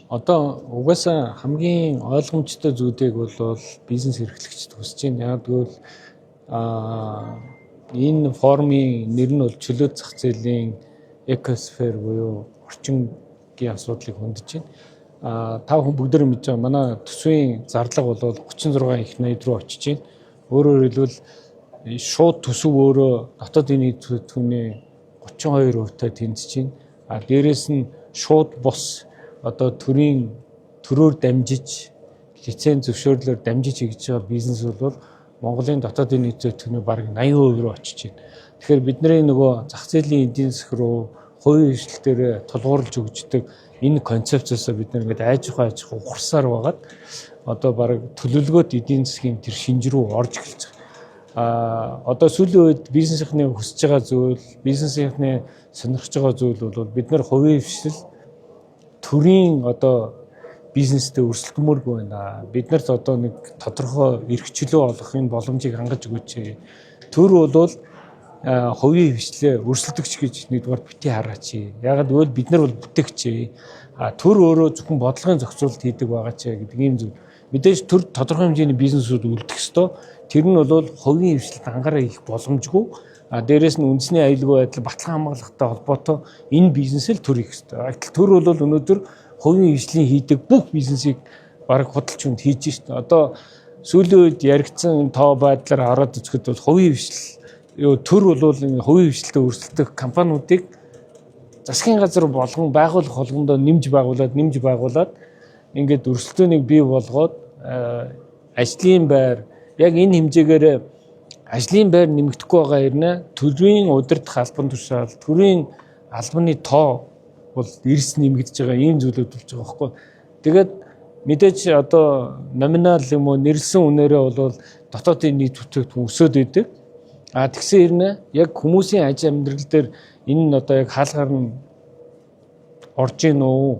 Одоо угаасаа хамгийн ойлгомжтой зүйлийг бол бизнес эрхлэгчид хүсэж байна. Яг тэгвэл энэ формын нэр нь бол чөлөөт зах зээлийн экосфер буюу орчингийн асуудлыг хөндөж байна. Та хүн бүгд мэдж байгаа манай төсвийн зарлага бол 36 их 80 руу очиж байна. Өөрөөр хэлбэл шууд төсөв өөрөө дотоодын нийт түвшний 32% тэнцэж байна. Дээрээс нь шууд бус одоо төрөөр дамжиж лиценз зөвшөөрлөөр дамжиж хийж байгаа бизнес бол Монголын дотоодын нийт түвшний бараг 80% руу очиж байна. Тэгэхээр бидний нөгөө зах зээлийн эдийн засаг руу хувийн хвшлтээр тулгуурлаж өгчдөг энэ концепцоос бид нэгээд айж ухарсаар байгаад одоо бараг төлөвлөгөөт эдийн засгийн тэр шинж рүү орж эхэлж байгаа. Одоо сүүлийн үед бизнесийнхний хүсэж байгаа зүйл, бизнесийнхний сонирхож байгаа зүйл бол бид нар хувийн хвшил төрийн одоо бизнестэй өрсөлдмөргүй байна. Бид нарт одоо нэг тодорхой эрх чөлөө олгохын боломжийг хангаж өгөөч. Төр бол хувийн хвшлээ өрсөлдөгч гэж нэгдүгээр бити хараач. Ягаад гэвэл бид нар бол бүтээгч. Төр өөрөө зөвхөн бодлогын зохицуулалт хийдэг байгаа ч гэдэг ийм зүйл. Мэдээж төр тодорхой хэмжээний бизнесүүд үлдэх ёстой. Тэр нь бол хувийн хвшлд анхаараа их боломжгүй. Дээрээс нь үндэсний аюулгүй байдал баталгаа хамгаалалттай холбоотой энэ бизнесэл төр их ёстой. Төр бол өнөөдөр хувийн хвшлийн хийдэг бүх бизнесийг бараг худалч хүнд хийж штэ. Одоо сүүлийн үед яригдсан тоо байдлаар хараад үзэхэд бол хувийн хвшил төр бол хувийн хвшлтэй өрсөлдөх компаниудыг засгийн газар болгон байгуулах холбоондоо нэмж байгуулад ингээд өрсөлдөөнийг бий болгоод ажлын байр яг энэ хэмжээгээр ажлын байр нэмэгдэхгүй байгаа хэрнээ төрийн удирдах албан тушаал, төрийн албаны тоо бол эрс нэмэгдэж байгаа ийм зүйлүүд болж байгаа байхгүй. Тэгээд мэдээж одоо номинал юм уу нэрлсэн үнээрээ бол дотоодын нийт бүтээгдэхүүн өсөд идэг. Тэгсэн хэрнээ яг хүмүүсийн аж амьдрал дээр энэ нь одоо яг хаалгаар нь орж ийн үү?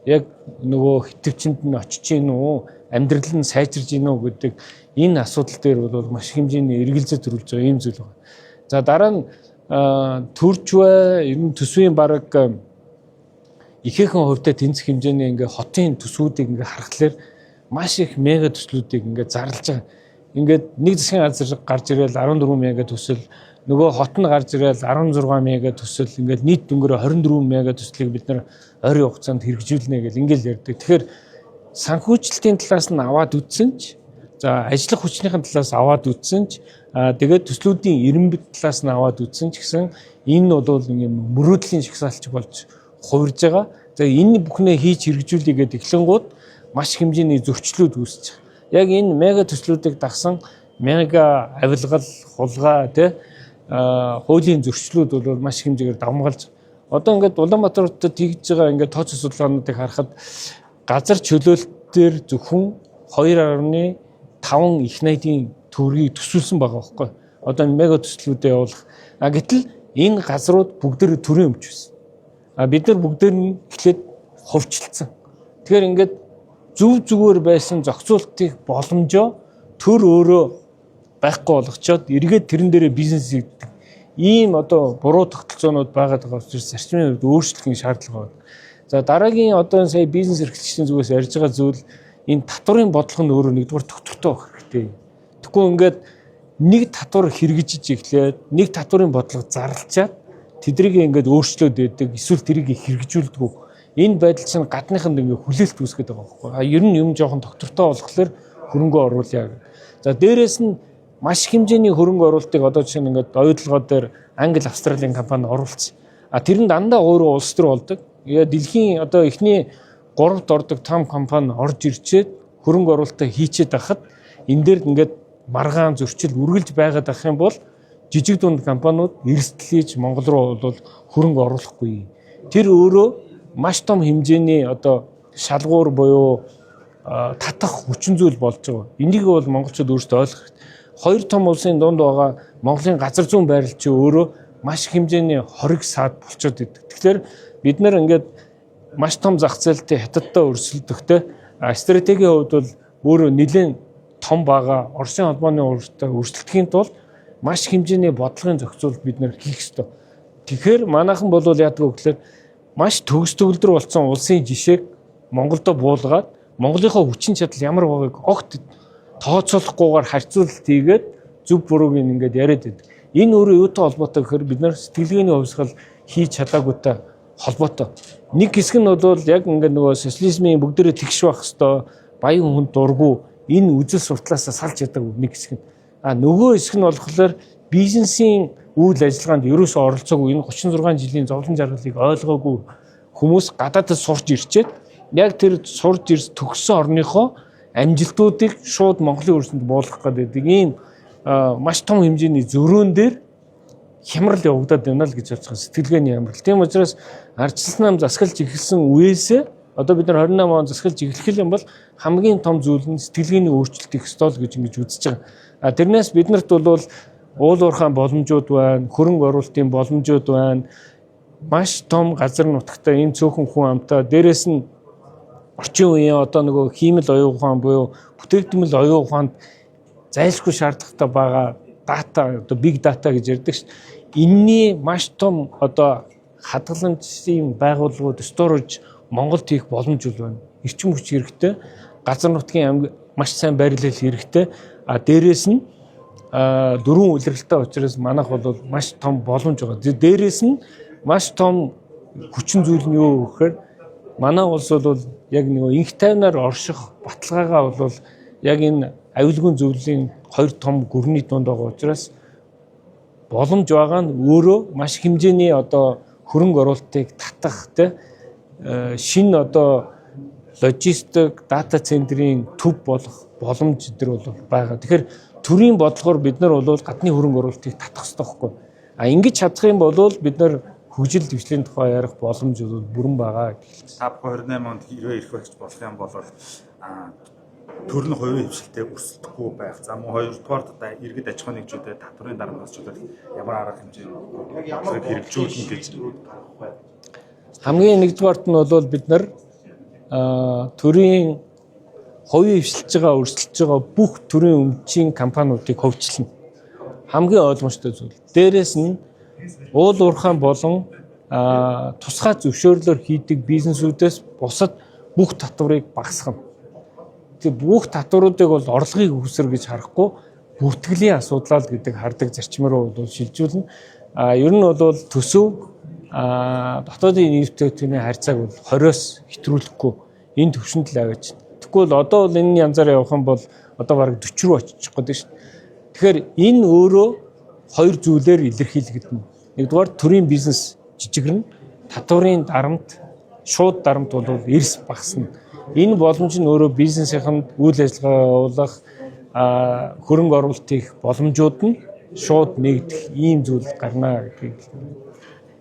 Яг нөгөө хэтвчэнд нь очиж ийн үү? Амьдрал нь сайжирж ийн үү гэдэг энэ асуудал дээр бол маш хэмжээний эргэлзээ төрүүлж байгаа ийм зүйл байна. За дараа нь төрж бай ер нь төсвийн бараг ихээхэн хувьтай тэнцэх хэмжээний ингээ хотын төсвүүдийг ингээ харахад маш их мега төслүүдийг ингээ зарлж байгаа. Ингээд нэг засгийн газар гарч ирэл 14 мега төсөл, нөгөө хот нь гарч ирэл 16 мега төсөл, ингээд нийт дөнгөөр 24 мега төслийг бид нар ойрын хугацаанд хэрэгжүүлнэ гэж ингээл ярьдаг. Тэгэхээр санхүүжилтийн талаас нь аваад үтсэн ч, за ажиллах хүчнийхэн талаас аваад үтсэн ч, тэгээд төслүүдийн эренбит талаас нь аваад үтсэн ч гэсэн энэ бол ингээм мөрөөдлийн шагсаалч болж хувирж байгаа. За энэ бүхнээ хийж хэрэгжүүлээ гэдэг эхлэнгууд маш хэмжээний зөрчлүүд үүсэж байгаа. Яг энэ мега төслүүдийг дагсан мега авилгал, хулгай хуулийн зөрчлүүд бол маш хэмжээгээр давмгалж. Одоо ингээд Улаанбаатарт тэгж байгаа ингээд тооцоо судалгаануудыг харахад газар чөлөөлөлтөөр зөвхөн 2.5 их найдын төгрөгийг төсвөлсөн байгаа байхгүй. Одоо мега төслүүдэд явуулах. Гэтэл энэ газрууд бүгдээр төрийн өмч байсан. Бид нар бүгдээр нь эхлээд хувьчилсан. Тэгэхээр ингээд зүгээр байсан зохицуултын боломжоо төр өөрөө байхгүй болгочоод эргээд тэрэн дээрээ бизнес хийдэг. Ийм одоо буруу тогтолцоонууд байгаад байгаа учраас зарчмын хувьд өөрчлөхийн шаардлага байна. За дараагийн одоо сая бизнес эрхлэгчдийн зүгээс ярьж байгаа зүйл энэ татварын бодлого нь өөрөө нэгдүгээр доктортой байх хэрэгтэй. Тэгэхгүй ингээд нэг татвар хэрэгжиж эхлээд нэг татварын бодлого зарлчаад тэдрийг ингээд өөрчлөөд байдаг, эсвэл тэрийг хэрэгжүүлдэг. Энэ байдал чинь гадныханд ингээд хүлээлт үүсгэж байгаа байхгүй. Ер нь юм жоохон доктортой болохоор хөрөнгө оруулъя. За дээрэс нь маш хэмжээний хөрөнгө оруулалтыг одоо чинь ингээд ойдлогоо дээр Англи, Австралийн компани оруулсан. Тэр нь дандаа өөрөө улс төр болдог. Дэлхийн одоо эхний 3-т ордог том компани орж ирчээд хөрөнгө оруулалтаа хийчээд байхад энэ дээр ингээд маргаан зөрчил үргэлж байгаад байх юм бол жижиг дунд компаниуд эрсдэл хийж Монгол руу бол хөрөнгө оруулахгүй. Тэр өөрөө маш том хэмжээний одоо шалгуур буюу татах хүчин зүйл болж байгаа. Энийг бол монголчууд өөрсдөө ойлгох хэрэгтэй. Хоёр том улсын дунд байгаа Монголын газар зүйн байрал чи өөрөө маш хэмжээний хориг саад болчиход идэг. Тэгэхээр бид нар ингээд маш том зах зээлтэй хятадтай өрсөлдөхтэй стратегийн хувьд бол өөрөө нэлээд том байгаа Оросын холбооны урьдтай өрсөлдөхийн тулд маш хэмжээний бодлогын зохицуулалт бид нэр хийх ёстой. Тэгэхээр манайхан бол яадаг вэ гэхээр маш төгс төгөлдөр болсон улсын жишээг Монголдо буулгаад Монголынхоо хүчин чадал ямар байгааг огт тооцоолохгүйгээр харьцуулалт хийгээд зөв бурууг ингээд яриад байдаг. Энэ өөрөө юутай холбоотой гэхээр бид нар сэтгэлгээний хувьсгал хийж чадаагүйтай холбоотой. Нэг хэсэг нь бол яг ингээд нөгөө социализмын бүгдээрээ тэгш байх хэвээр баян хүнд дургу энэ үзэл сурталаасаа салж ядаагүй нэг хэсэг нь. Нөгөө хэсэг нь болохоор бизнесийн үйл ажиллагаанд ерөөсөө оролцоогүй энэ 36 жилийн зовлон жаргалыг ойлгоогүй хүмүүс гадаадд сурч ирчээд яг тэр сурж ирж төгссөн орныхоо амжилтуудыг шууд Монголын өрсөнд буулгах гэдэг ийм маш том хэмжээний зөрүүн дээр хямрал явагдаад байна л гэж бодож байгаа сэтгэлгээний хямрал. Тийм учраас ардчилсан нам засгалж эхэлсэн үеэсээ одоо бид нар 28 он засгалж эхлэх юм бол хамгийн том зүйл нь сэтгэлгээний өөрчлөлт их ёстой л гэж ингэж үзэж байгаа. Тэрнээс биднэрт бол уул уурхайн боломжууд байна, хөрөнгө оруулалтын боломжууд байна. Маш том газар нутагтай энэ цөөхөн хүн амтаа дээрэс нь орчин үеийн одоо нөгөө хиймэл оюун ухаан буюу бүтээгдэхүүн оюун ухаанд зайлшгүй шаардлагатай байгаа дата одоо big data гэж ярьдаг шүү. Энэний маш том одоо хадгаламжийн байгууллагууд storage Монголд хийх боломж байна. Эрчим хүч хэрэгтэй, газар нутгийн маш сайн байрлал хэрэгтэй. Дээрээс нь дөрвөн улиралтай учраас манайх бол маш том боломж байгаа. Дээрээс нь маш том хүчин зүйл нь юу гэхээр манай улс бол яг нэг инх тайвнаар орших баталгаагаа бол яг энэ аюулгүй зөвлөлийн хоёр том гүрний дунд байгаа учраас боломж байгаа нь өөрөө маш хэмжээний одоо хөрөнгө оруулалтыг татах шинэ одоо логистик дата центрийн төв болох боломж өдр бол байгаа. Тэгэхээр төрийн бодлогоор бид нар бол гадны хөрөнгө оруулалтыг татах хэрэгтэй байхгүй. Ингэж чадах юм бол бид нар хөгжил дэвшлийн тухай ярих боломж бол бүрэн байгаа гэж хэлсэн. Та 28 онд хэрвээ ирэх байж болох юм бол төрний хувийн хвшилтэд өрсөлдөхгүй байх. За мөн хоёрдугаар одоо иргэд аж ахуйн нэгжүүдэд татврын дарамтчдад ямар арга хэмжээ хэрэгжүүлнэ гэж хамгийн нэгдүгээрт нь бол бид нар төрийн хувийн хвшилж байгаа өрсөлдөж байгаа бүх төрийн өмчийн компаниудыг хөгжүүлнэ. Хамгийн ойлгомжтой зүйл. Дээрээс нь уул уурхайн болон тусгай зөвшөөрлөөр хийдэг бизнесүүдээс бусад бүх татварыг багасгана. Тэгээ бүх татваруудыг бол орлогыг үүсгэр гэж харахгүй бүртгэлийн асуудлаа л гэдэг хардаг зарчмаар бол шилжүүлнэ. Ер нь бол төсөв дотоодын нийтэвчний харьцааг бол 20-оос хэтрүүлэхгүй энэ төвшөнд л аваач. Тэгвэл одоо бол энэ янзаараа явах юм бол одоо бараг 40 руу очих гээд шүү. Тэгэхээр энэ өөрөө хоёр зүйлээр илэрхийлэгдэнэ. Нэгдүгээр төрийн бизнес жижигэрнэ, татварын дарамт, шууд дарамт бол эрс багасна. Энэ боломж нь өөрөө бизнесийнхэнд үйл ажиллагаа явуулах, хөрөнгө оруулалт хийх боломжууд нь шууд нэгдэх ийм зүйл гарна гэдгийг.